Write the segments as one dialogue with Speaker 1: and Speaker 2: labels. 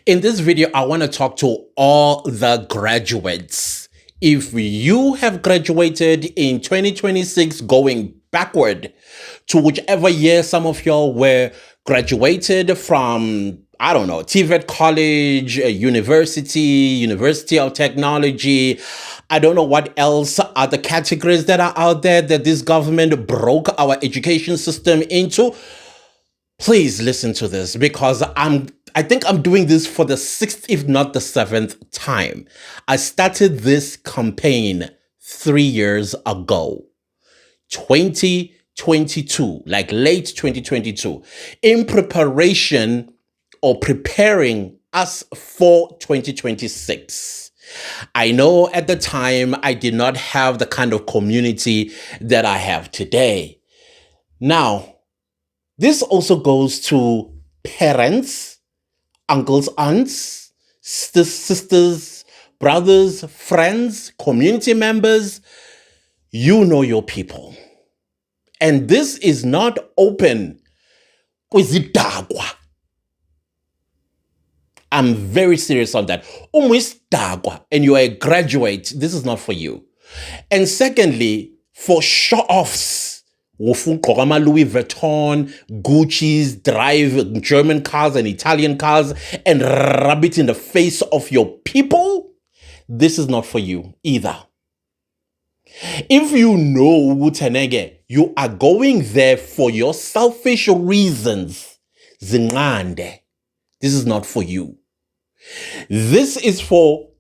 Speaker 1: In this video, I want to talk to all the graduates. If you have graduated in 2026 going backward to whichever year some of y'all were graduated from, I don't know, TVET college, University of Technology, I don't know what else are the categories that are out there that this government broke our education system into. Please listen to this because I think I'm doing this for the sixth, if not the seventh time. I started this campaign 3 years ago, 2022, like late 2022, in preparation or preparing us for 2026. I know at the time I did not have the kind of community that I have today. Now, this also goes to parents, uncles, aunts, sisters, brothers, friends, community members. You know your people. And this is not open. I'm very serious on that. And you are a graduate. This is not for you. And secondly, for show-offs, Louis Vuitton, Gucci's, drive German cars and Italian cars and rub it in the face of your people, this is not for you either. If you know Wutanege, you are going there for your selfish reasons, zingande, this is not for you. This is for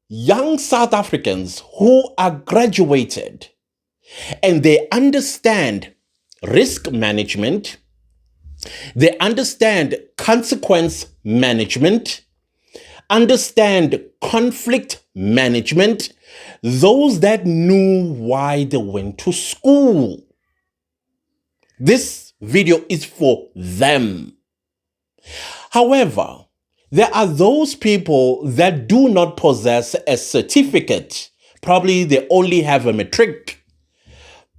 Speaker 1: young South Africans who are graduated and they understand risk management, they understand consequence management, understand conflict management, those that knew why they went to school. This video is for them. However, there are those people that do not possess a certificate. Probably they only have a matric.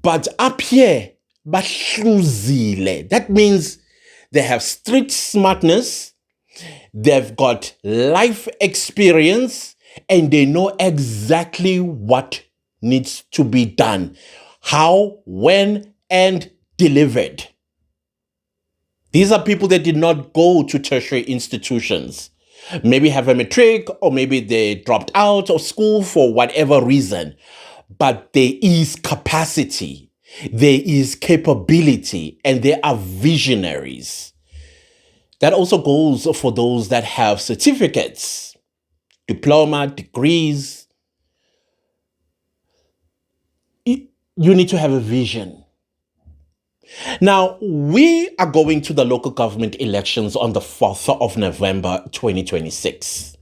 Speaker 1: But up here, that means they have street smartness, they've got life experience, and they know exactly what needs to be done, how, when, and delivered. These are people that did not go to tertiary institutions. Maybe have a matric, or maybe they dropped out of school for whatever reason. But there is capacity, there is capability, and there are visionaries. That also goes for those that have certificates, diploma, degrees. You need to have a vision. Now, we are going to the local government elections on the 4th of November, 2026.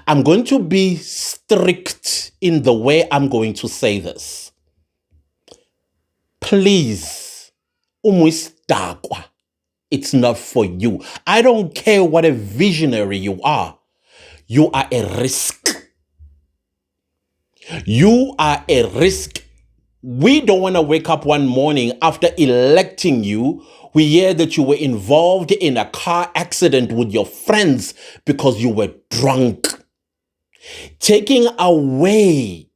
Speaker 1: I'm going to be strict in the way I'm going to say this. Please, it's not for you. I don't care what a visionary you are. You are a risk. You are a risk. We don't want to wake up one morning after electing you. We hear that you were involved in a car accident with your friends because you were drunk. Taking away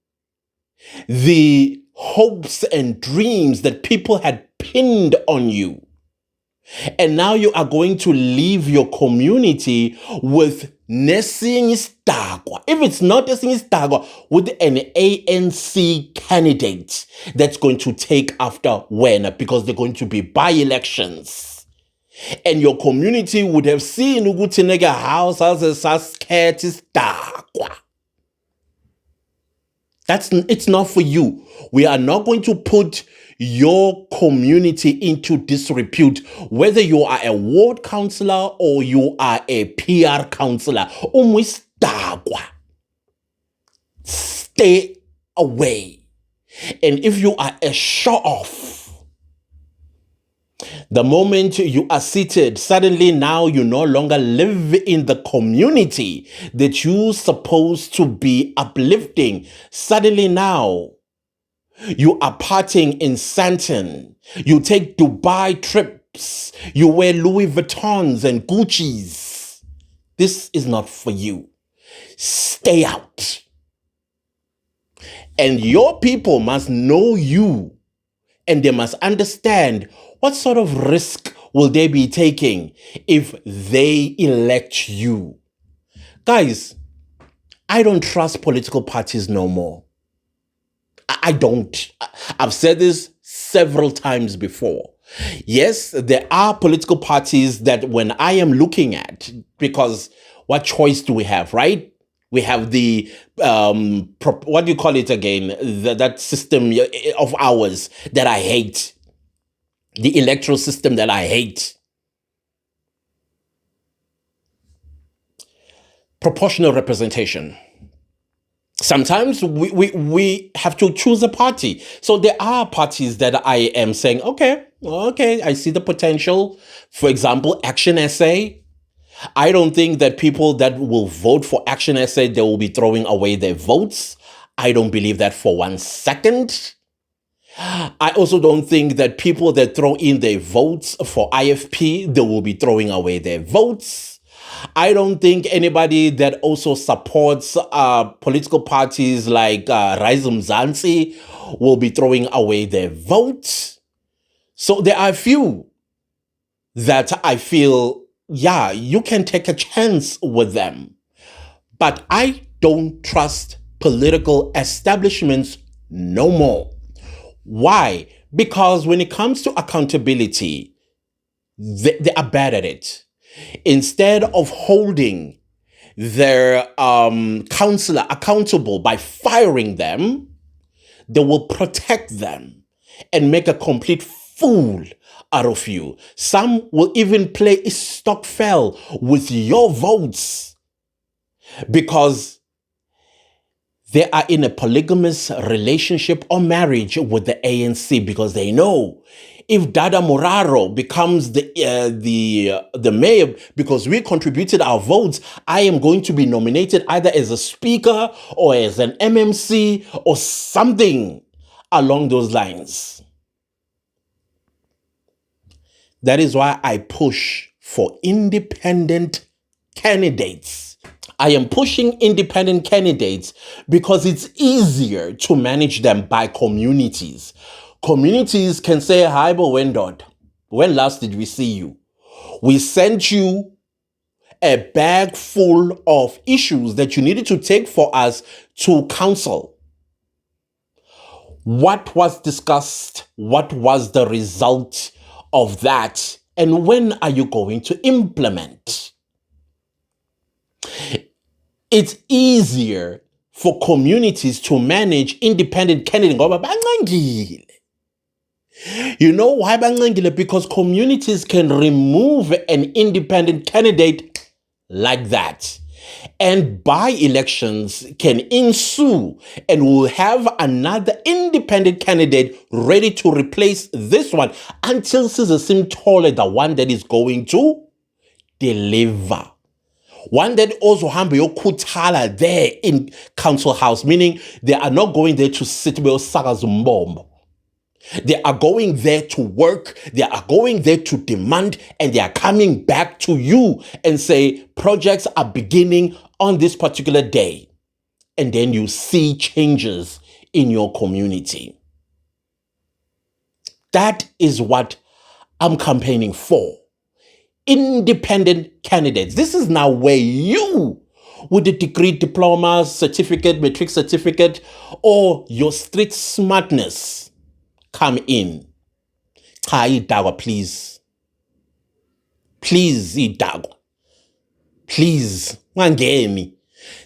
Speaker 1: the hopes and dreams that people had pinned on you. And now you are going to leave your community with Nesing Stagwa. If it's not Nesing Stagwa, with an ANC candidate that's going to take after when, because they're going to be by-elections. And your community would have seen Ugutinega house as a Saskati Stagwa. It's not for you. We are not going to put your community into disrepute, whether you are a ward councillor or you are a PR councillor. Stay away. And if you are a show-off, the moment you are seated, suddenly now you no longer live in the community that you're supposed to be uplifting. Suddenly now, you are partying in Santon. You take Dubai trips. You wear Louis Vuittons and Gucci's. This is not for you. Stay out. And your people must know you, and they must understand what sort of risk will they be taking if they elect you. Guys, I don't trust political parties no more. I don't. I've said this several times before. Yes, there are political parties that when I am looking at, because what choice do we have, right? We have the, what do you call it again? That system of ours that I hate. The electoral system that I hate. Proportional representation. Sometimes we have to choose a party. So there are parties that I am saying, okay, I see the potential. For example, Action SA. I don't think that people that will vote for Action SA, they will be throwing away their votes. I don't believe that for 1 second. I also don't think that people that throw in their votes for IFP, they will be throwing away their votes. I don't think anybody that also supports political parties like Rise Mzansi will be throwing away their votes. So there are a few that I feel, yeah, you can take a chance with them. But I don't trust political establishments no more. Why? Because when it comes to accountability, they are bad at it. Instead of holding their councillor accountable by firing them, they will protect them and make a complete fool out of you. Some will even play a stockfell with your votes because they are in a polygamous relationship or marriage with the ANC, because they know if Dada Muraro becomes the mayor, because we contributed our votes, I am going to be nominated either as a speaker or as an MMC or something along those lines. That is why I push for independent candidates. I am pushing independent candidates because it's easier to manage them by communities. Communities can say, hi, but when last did we see you? We sent you a bag full of issues that you needed to take for us to council. What was discussed? What was the result of that? And when are you going to implement? It's easier for communities to manage independent candidates. You know why? Because communities can remove an independent candidate like that. And by-elections can ensue, and we'll have another independent candidate ready to replace this one until Sim Tole, the one that is going to deliver. One that also hambe yo kuthala there in council house, meaning they are not going there to sit with Sagazumbomb. They are going there to work, they are going there to demand, and they are coming back to you and say, projects are beginning on this particular day. And then you see changes in your community. That is what I'm campaigning for. Independent candidates. This is now where you, with a degree, diploma, certificate, matric certificate, or your street smartness, come in. Idagwa, please. Please, Idagwa. Please.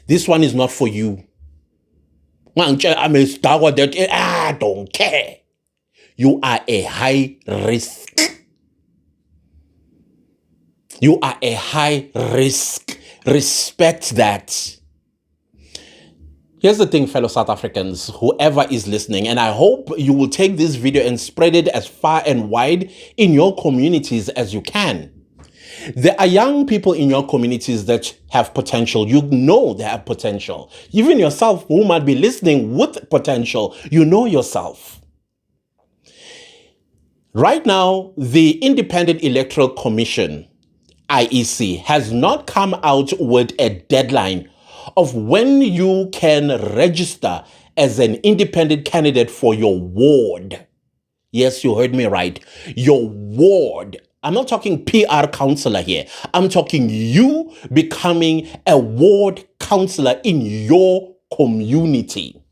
Speaker 1: This one is not for you. I'm a Idagwa that I don't care. You are a high risk. You are a high risk. Respect that. Here's the thing, fellow South Africans, whoever is listening, and I hope you will take this video and spread it as far and wide in your communities as you can. There are young people in your communities that have potential. You know they have potential. Even yourself, who might be listening with potential, you know yourself. Right now, the Independent Electoral Commission IEC has not come out with a deadline of when you can register as an independent candidate for your ward. Yes, you heard me right. Your ward. I'm not talking PR councillor here. I'm talking you becoming a ward councillor in your community.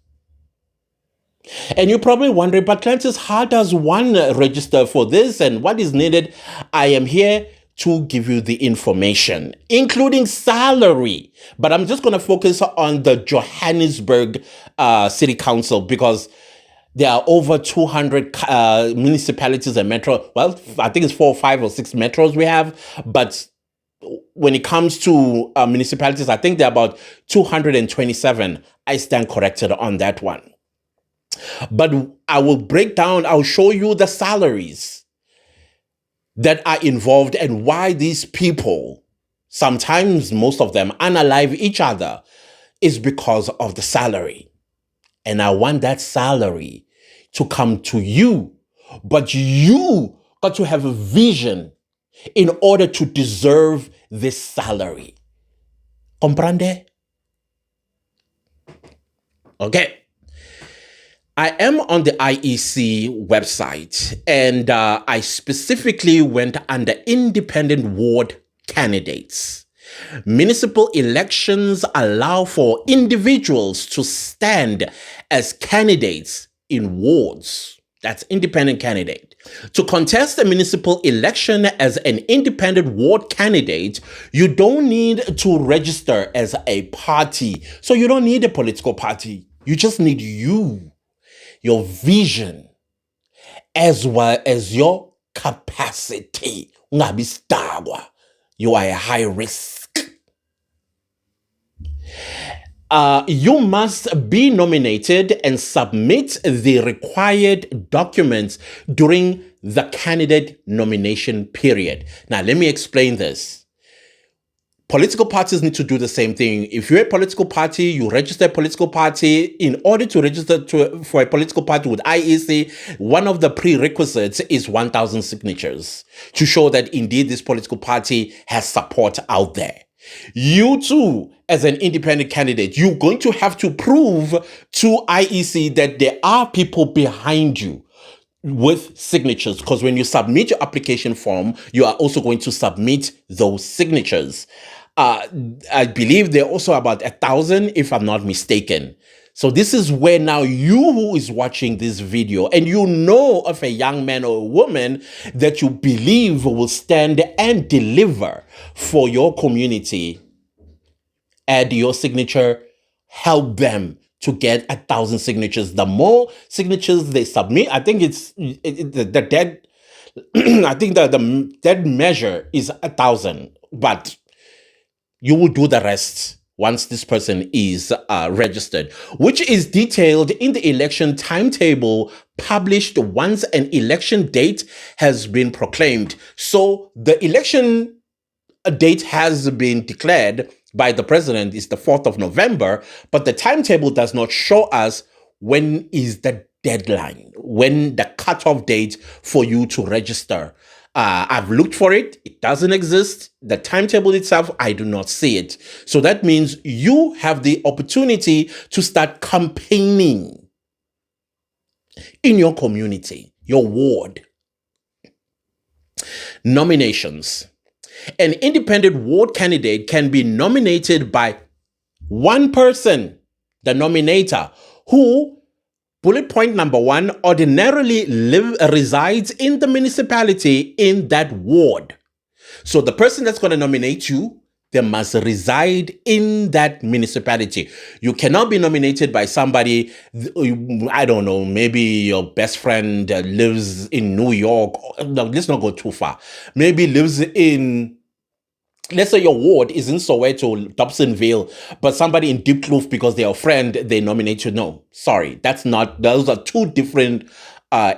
Speaker 1: And you're probably wondering, but Clancis, how does one register for this and what is needed? I am here to give you the information, including salary. But I'm just going to focus on the Johannesburg City Council because there are over 200 municipalities and metro. Well, I think it's 4, 5, or 6 metros we have. But when it comes to municipalities, I think there are about 227. I stand corrected on that one. But I will break down, I'll show you the salaries that are involved and why these people, sometimes most of them, unalive each other is because of the salary. And I want that salary to come to you. But you got to have a vision in order to deserve this salary. Comprende? Okay. I am on the IEC website, and I specifically went under independent ward candidates. Municipal elections allow for individuals to stand as candidates in wards. That's independent candidate. To contest a municipal election as an independent ward candidate, you don't need to register as a party. So you don't need a political party. You just need your vision, as well as your capacity. You are a high risk. You must be nominated and submit the required documents during the candidate nomination period. Now, let me explain this. Political parties need to do the same thing. If you're a political party, you register a political party. In order to register for a political party with IEC, one of the prerequisites is 1,000 signatures to show that indeed this political party has support out there. You too, as an independent candidate, you're going to have to prove to IEC that there are people behind you with signatures, because when you submit your application form, you are also going to submit those signatures. I believe there are also about 1,000, if I'm not mistaken. So this is where now you who is watching this video and you know of a young man or a woman that you believe will stand and deliver for your community, add your signature, help them to get 1,000 signatures. The more signatures they submit, I think the dead I think the dead measure is 1,000, but you will do the rest once this person is registered, which is detailed in the election timetable published once an election date has been proclaimed. So the election date has been declared by the president is the 4th of November, but the timetable does not show us when is the deadline, when the cutoff date for you to register. I've looked for it. It doesn't exist. The timetable itself, I do not see it. So that means you have the opportunity to start campaigning in your community, your ward. Nominations. An independent ward candidate can be nominated by one person, the nominator, who, bullet point number 1, ordinarily resides in the municipality in that ward. So the person that's going to nominate you, they must reside in that municipality. You cannot be nominated by somebody, I don't know, maybe your best friend lives in New York. No, let's not go too far. Maybe lives in, let's say your ward is in Soweto, Dobsonville, but somebody in Deep Kloof, because they're a friend, they nominate you. No, sorry, those are two different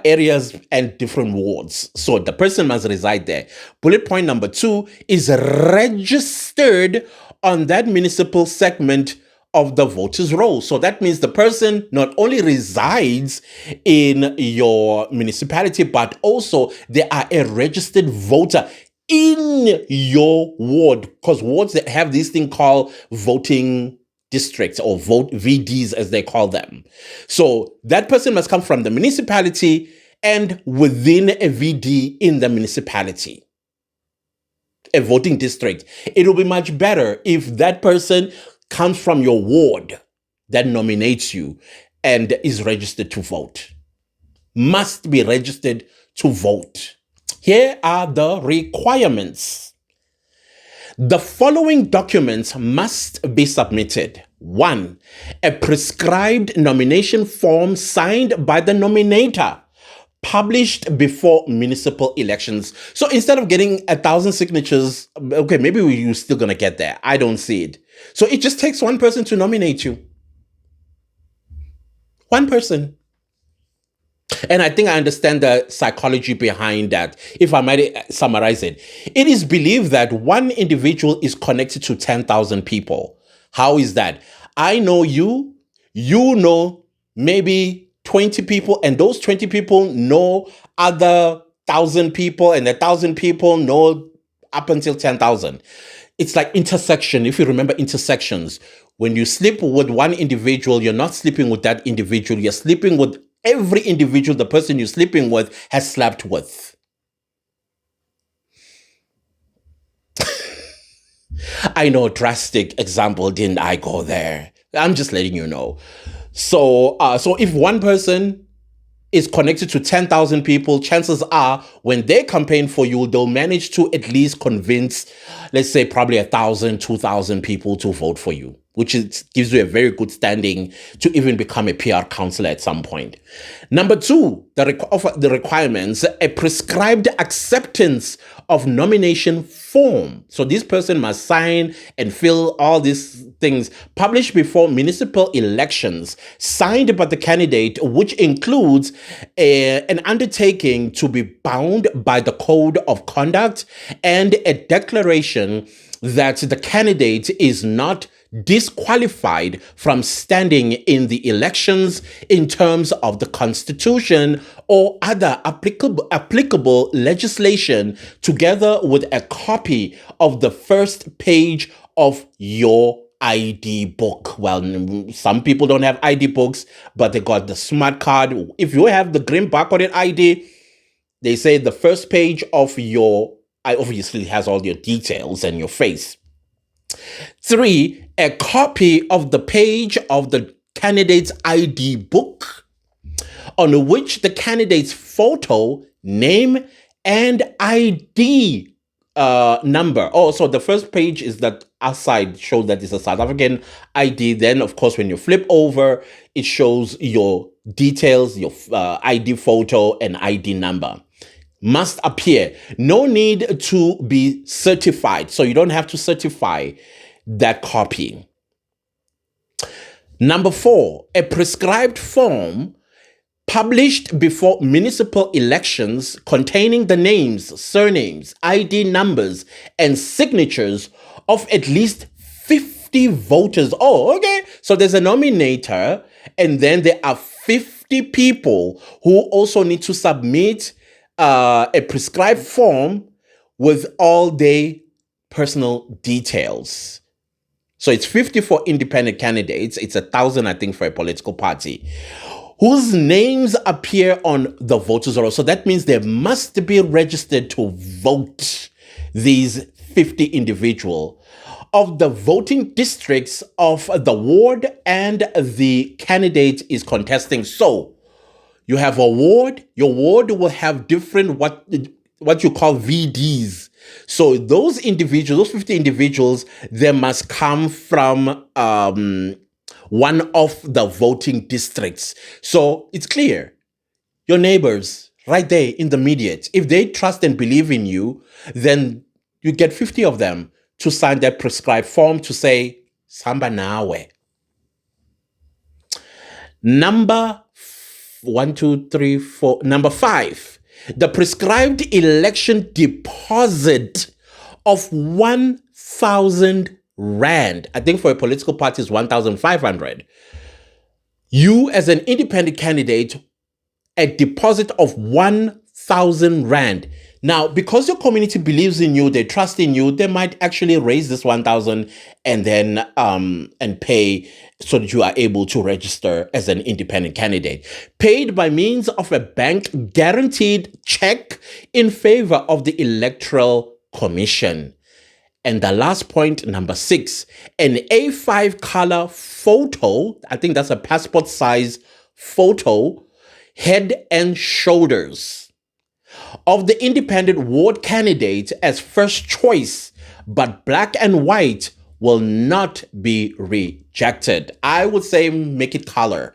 Speaker 1: areas and different wards. So the person must reside there. Bullet point number 2 is registered on that municipal segment of the voters' roll. So that means the person not only resides in your municipality, but also they are a registered voter in your ward, because wards that have this thing called voting districts or vote VDs as they call them. So that person must come from the municipality and within a VD in the municipality, a voting district. It will be much better if that person comes from your ward that nominates you and is registered to vote. Must be registered to vote. Here are the requirements. The following documents must be submitted. 1. A prescribed nomination form signed by the nominator, published before municipal elections. So instead of getting 1,000 signatures, okay, maybe you're still going to get there. I don't see it. So it just takes one person to nominate you. One person. And I think I understand the psychology behind that. If I might summarize it, it is believed that one individual is connected to 10,000 people. How is that? I know you, you know maybe 20 people, and those 20 people know other 1,000 people, and 1,000 people know up until 10,000. It's like intersection. If you remember intersections, when you sleep with one individual, you're not sleeping with that individual. You're sleeping with every individual the person you're sleeping with has slept with. I know, drastic example, didn't I go there? I'm just letting you know. So if one person is connected to 10,000 people, chances are when they campaign for you, they'll manage to at least convince, let's say, probably 1,000, 2,000 people to vote for you, which gives you a very good standing to even become a PR councillor at some point. Number 2, the requirements, a prescribed acceptance of nomination form. So this person must sign and fill all these things, published before municipal elections, signed by the candidate, which includes an undertaking to be bound by the code of conduct and a declaration that the candidate is not disqualified from standing in the elections in terms of the Constitution or other applicable legislation, together with a copy of the first page of your ID book. Well, some people don't have ID books, but they got the smart card. If you have the green barcoded ID, they say the first page of your obviously has all your details and your face. 3, a copy of the page of the candidate's ID book on which the candidate's photo, name, and ID number. Oh, so the first page is that outside shows that it's a South African ID. Then, of course, when you flip over, it shows your details, your ID photo and ID number. Must appear. No need to be certified. So you don't have to certify that copy. Number 4, a prescribed form published before municipal elections containing the names, surnames, ID numbers, and signatures of at least 50 voters. Oh, okay. So there's a nominator, and then there are 50 people who also need to submit a prescribed form with all their personal details. So it's 50 for independent candidates. It's 1,000, I think, for a political party, whose names appear on the voters' roll. So that means they must be registered to vote, these 50 individuals of the voting districts of the ward and the candidate is contesting. So you have a ward. Your ward will have different what you call VDs. So those individuals, those 50 individuals, they must come from one of the voting districts. So it's clear. Your neighbors, right there in the immediate, if they trust and believe in you, then you get 50 of them to sign that prescribed form to say, Samba nawe. Number 5, the prescribed election deposit of 1,000 rand. I think for a political party is 1,500. You as an independent candidate, a deposit of 1,000 rand. Now, because your community believes in you, they trust in you, they might actually raise this 1,000 and then and pay so that you are able to register as an independent candidate. Paid by means of a bank guaranteed check in favor of the Electoral Commission. And the last point, number 6, an A5 color photo, I think that's a passport size photo, head and shoulders, of the independent ward candidate as first choice, but black and white will not be rejected. I would say make it color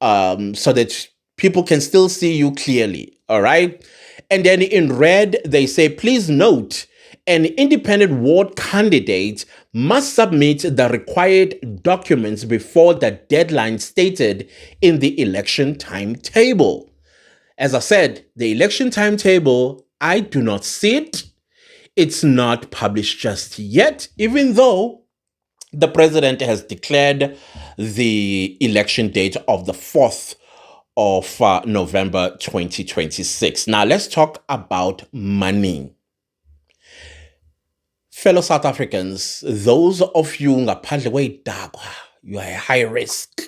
Speaker 1: so that people can still see you clearly, all right? And then in red, they say, please note, an independent ward candidate must submit the required documents before the deadline stated in the election timetable. As I said, the election timetable, I do not see it. It's not published just yet, even though the president has declared the election date of the 4th of November 2026. Now, let's talk about money. Fellow South Africans, those of you ngaphandle kwey'dakwa, you are a high risk.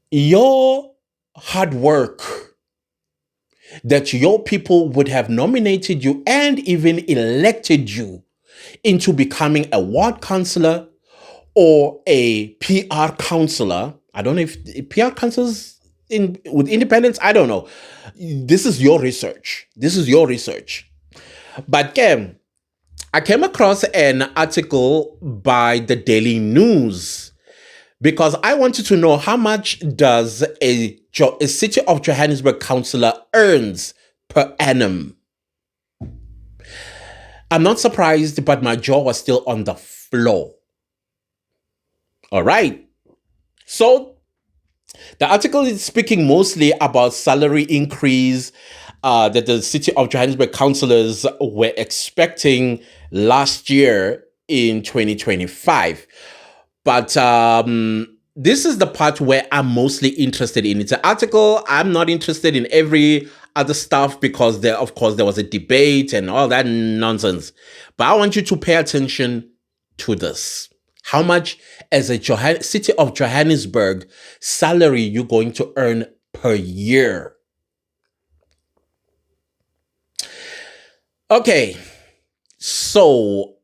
Speaker 1: Your hard work that your people would have nominated you and even elected you into becoming a ward councillor or a PR councillor. I don't know if PR councillors with independence, I don't know. This is your research. But I came across an article by the Daily News because I wanted to know how much does a City of Johannesburg councillor earns per annum. I'm not surprised, but my jaw was still on the floor. All right. So the article is speaking mostly about salary increase that the City of Johannesburg councillors were expecting last year in 2025. But this is the part where I'm mostly interested in. It's an article. I'm not interested in every other stuff because there was a debate and all that nonsense. But I want you to pay attention to this. How much as a City of Johannesburg salary you're going to earn per year? Okay, so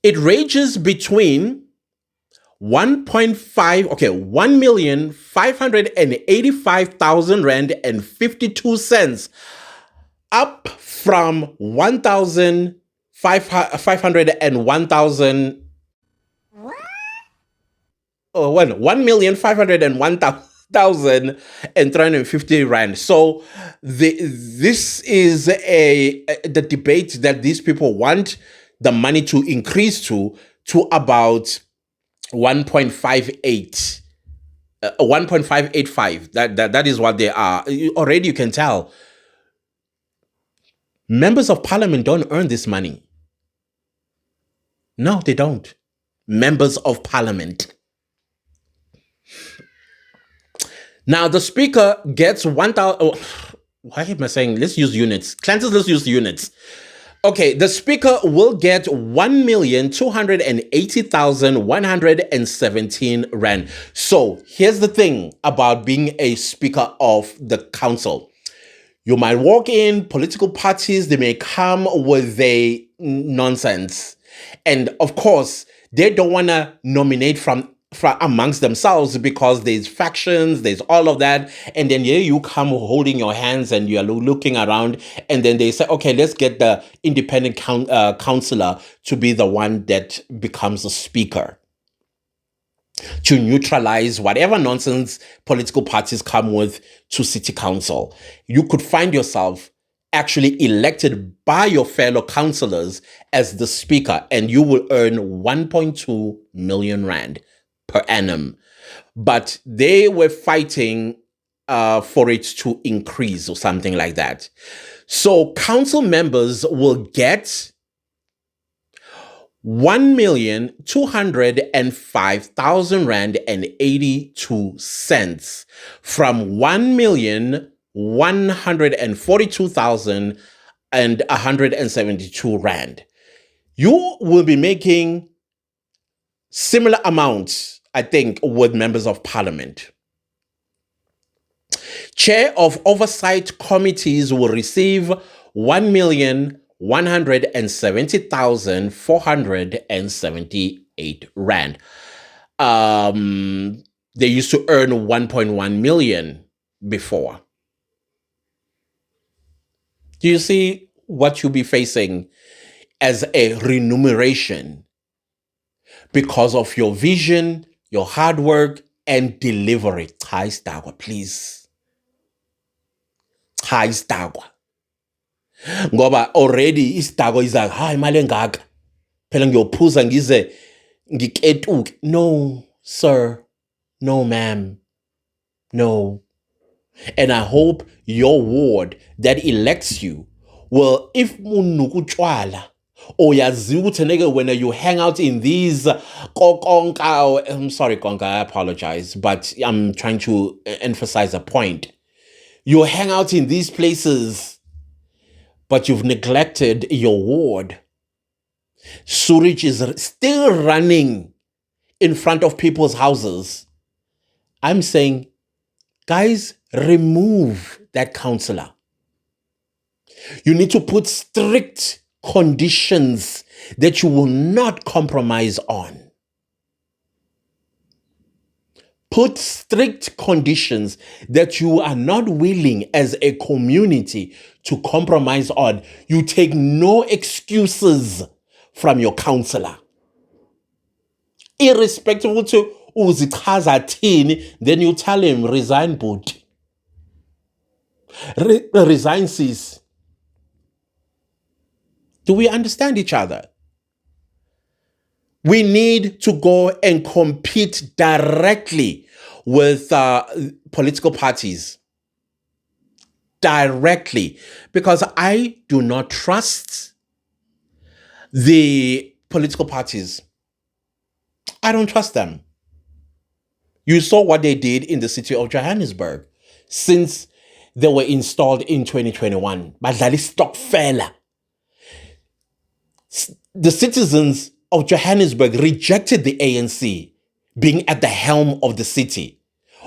Speaker 1: it ranges between 1,585,000 rand and 52 cents up from 1,501,000. Oh, 1,501,350 rand. So this is the debate that these people want the money to increase to about 1.58, 1.585. That is what they are. Already you can tell. Members of parliament don't earn this money. No, they don't. Members of parliament. Now, the speaker gets 1,000... Oh, why am I saying? Let's use units. Clancy, let's use units. Okay, the speaker will get 1,280,117 rand. So, here's the thing about being a speaker of the council. You might walk in, political parties, they may come with a nonsense. And, of course, they don't want to nominate from amongst themselves because there's factions, there's all of that. And then here you come holding your hands and you're looking around. And then they say, okay, let's get the independent councillor to be the one that becomes a speaker to neutralize whatever nonsense political parties come with to city council. You could find yourself actually elected by your fellow councillors as the speaker, and you will earn 1.2 million rand per annum. But they were fighting for it to increase or something like that. So council members will get 1,205,000 rand and 82 cents from 1,000,000 142,172 rand. You will be making similar amounts, I think, with members of parliament. Chair of oversight committees will receive 1,170,478 rand. They used to earn 1.1 million before. Do you see what you'll be facing as a remuneration because of your vision, your hard work, and delivery? Cha isidakwa, please. Cha isidakwa. Ngoba already isidakwa is like, hayi imali engaka. Phela ngiyophuza ngize ngiketuke. No, sir. No, ma'am. No. And I hope your ward that elects you will, if munukutwala, or yazi when you hang out in these kokonka, I'm sorry, Konka, I apologize, but I'm trying to emphasize a point. You hang out in these places, but you've neglected your ward. Sewage is still running in front of people's houses. I'm saying, guys, remove that councillor. You need to put strict conditions that you will not compromise on. Put strict conditions that you are not willing as a community to compromise on. You take no excuses from your councillor. Irrespective to uzichaza thini, then you tell him, resign, but resign, sis. Do we understand each other? We need to go and compete directly with political parties. Directly. Because I do not trust the political parties. I don't trust them. You saw what they did in the city of Johannesburg since they were installed in 2021. Badlali Stockfella. The citizens of Johannesburg rejected the ANC being at the helm of the city.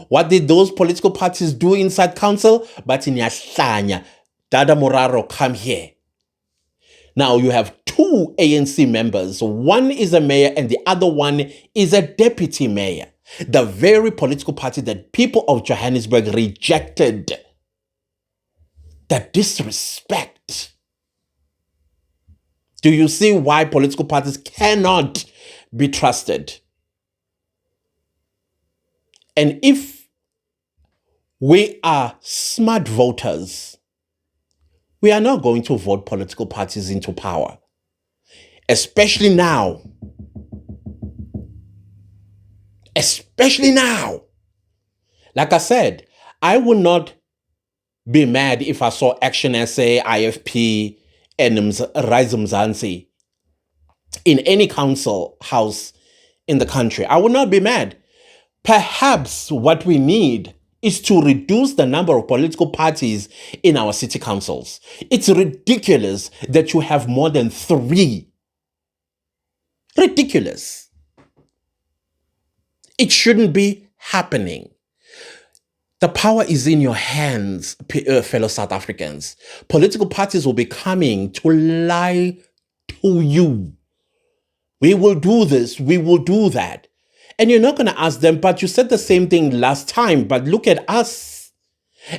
Speaker 1: What did those political parties do inside council? But in Yahlanya, Dada Moraro, come here. Now you have two ANC members. One is a mayor and the other one is a deputy mayor. The very political party that people of Johannesburg rejected. The disrespect. Do you see why political parties cannot be trusted? And if we are smart voters, we are not going to vote political parties into power. Especially now. Especially now. Like I said, I would not be mad if I saw Action SA, IFP, and Rise Mzansi in any council house in the country. I would not be mad. Perhaps what we need is to reduce the number of political parties in our city councils. It's ridiculous that you have more than 3. Ridiculous. It shouldn't be happening. The power is in your hands, fellow South Africans. Political parties will be coming to lie to you. We will do this, we will do that. And you're not going to ask them, but you said the same thing last time, but look at us.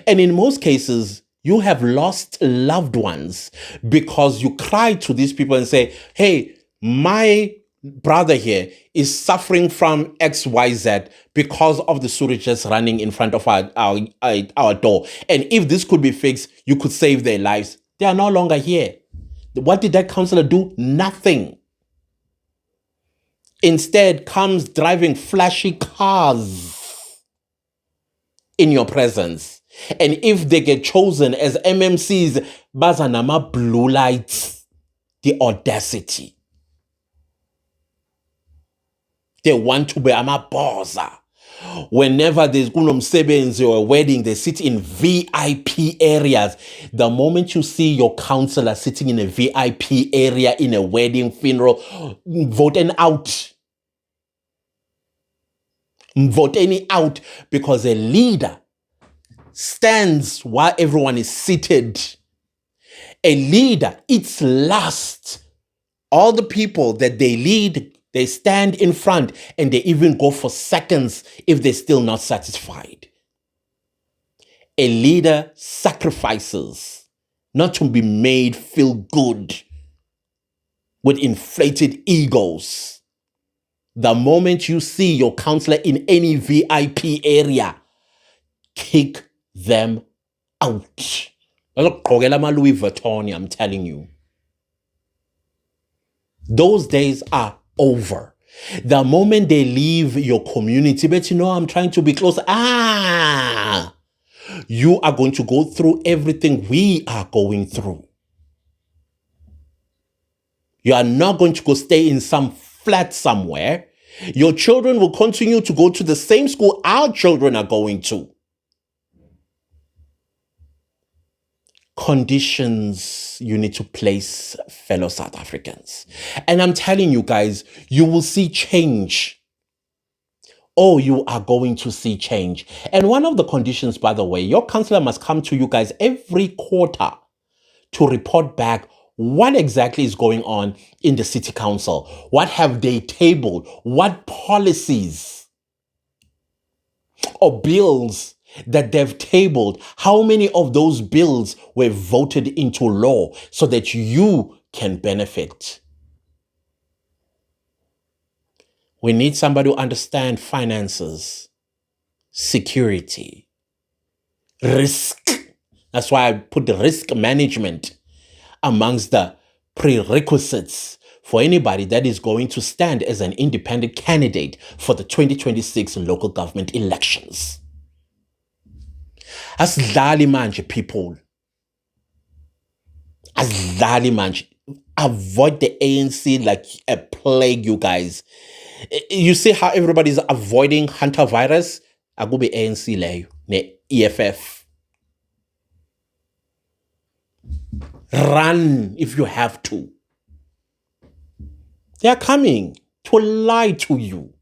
Speaker 1: And in most cases, you have lost loved ones because you cry to these people and say, hey, my brother here is suffering from XYZ because of the sewage just running in front of our door. And if this could be fixed, you could save their lives. They are no longer here. What did that councillor do? Nothing. Instead, comes driving flashy cars in your presence. And if they get chosen as MMCs, bazanama blue lights, the audacity. They want to be amabosa. Whenever there's kunomsebenzi or a wedding, they sit in VIP areas. The moment you see your councillor sitting in a VIP area in a wedding, funeral, vote any out. Vote any out, because a leader stands while everyone is seated. A leader eats last. All the people that they lead, they stand in front and they even go for seconds if they're still not satisfied. A leader sacrifices not to be made feel good with inflated egos. The moment you see your councillor in any VIP area, kick them out. Louis Vuitton, I'm telling you. Those days are over. The moment they leave your community, but I'm trying to be close. You are going to go through everything we are going through. You are not going to go stay in some flat somewhere. Your children will continue to go to the same school our children are going to. Conditions you need to place, fellow South Africans. And I'm telling you guys, you will see change. Oh, you are going to see change. And one of the conditions, by the way, your councillor must come to you guys every quarter to report back what exactly is going on in the city council. What have they tabled? What policies or bills that they've tabled? How many of those bills were voted into law so that you can benefit? We need somebody who understands finances, security, risk. That's why I put the risk management amongst the prerequisites for anybody that is going to stand as an independent candidate for the 2026 local government elections. Asidlali manje, people. Asidlali manje. Avoid the ANC like a plague, you guys. You see how everybody's avoiding Hunter virus? Agube ANC leyo, ne EFF. Run if you have to. They are coming to lie to you.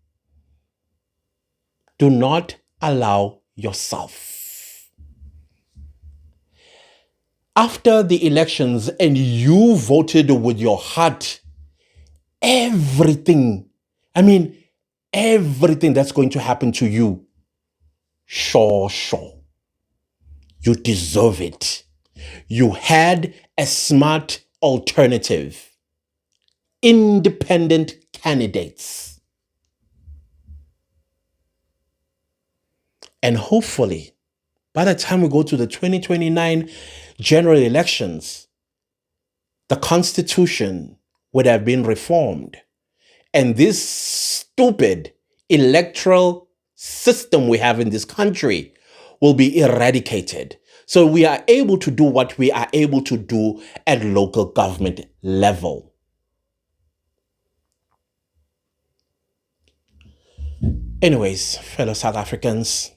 Speaker 1: Do not allow yourself. After the elections and you voted with your heart, everything that's going to happen to you, sure. You deserve it. You had a smart alternative. Independent candidates. And hopefully, by the time we go to the 2029 general elections, the Constitution would have been reformed. And this stupid electoral system we have in this country will be eradicated. So we are able to do what we are able to do at local government level. Anyways, fellow South Africans,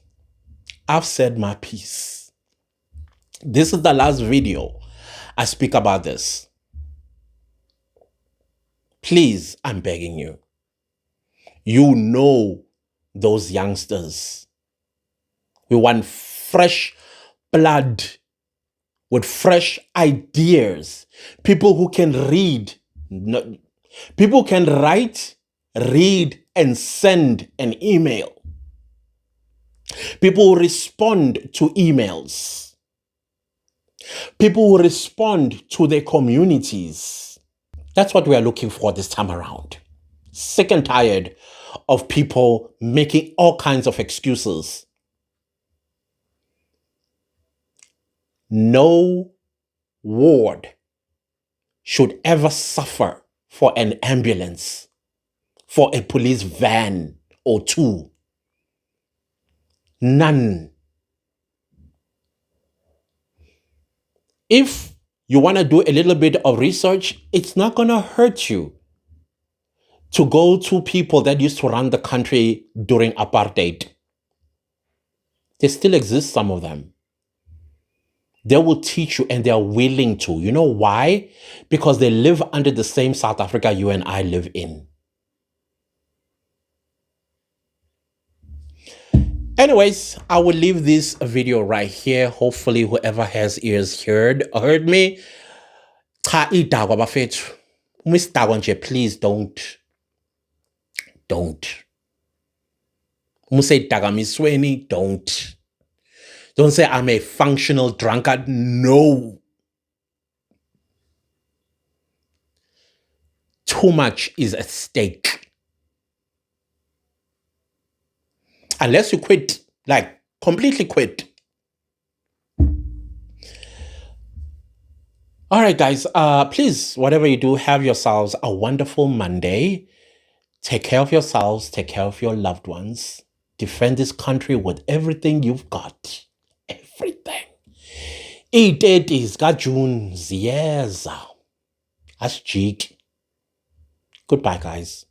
Speaker 1: I've said my piece. This is the last video I speak about this. Please, I'm begging you. You know those youngsters. We want fresh blood with fresh ideas. People who can read. People can write, read, and send an email. People who respond to emails. People who respond to their communities. That's what we are looking for this time around. Sick and tired of people making all kinds of excuses. No ward should ever suffer for an ambulance, for a police van or two. None. If you want to do a little bit of research, it's not going to hurt you to go to people that used to run the country during apartheid. There still exist some of them. They will teach you and they are willing to. You know why? Because they live under the same South Africa you and I live in. Anyways, I will leave this video right here. Hopefully whoever has ears heard me. Cha idakwa bafethu. Umisidakwa nje, please don't. Umuse idakamisweni, don't. Don't say I'm a functional drunkard. No. Too much is at stake. Unless you quit, like completely quit. All right, guys, please, whatever you do, have yourselves a wonderful Monday. Take care of yourselves. Take care of your loved ones. Defend this country with everything you've got. Everything. Iy'teti zikaJune ziyeza. Asijiki. Goodbye, guys.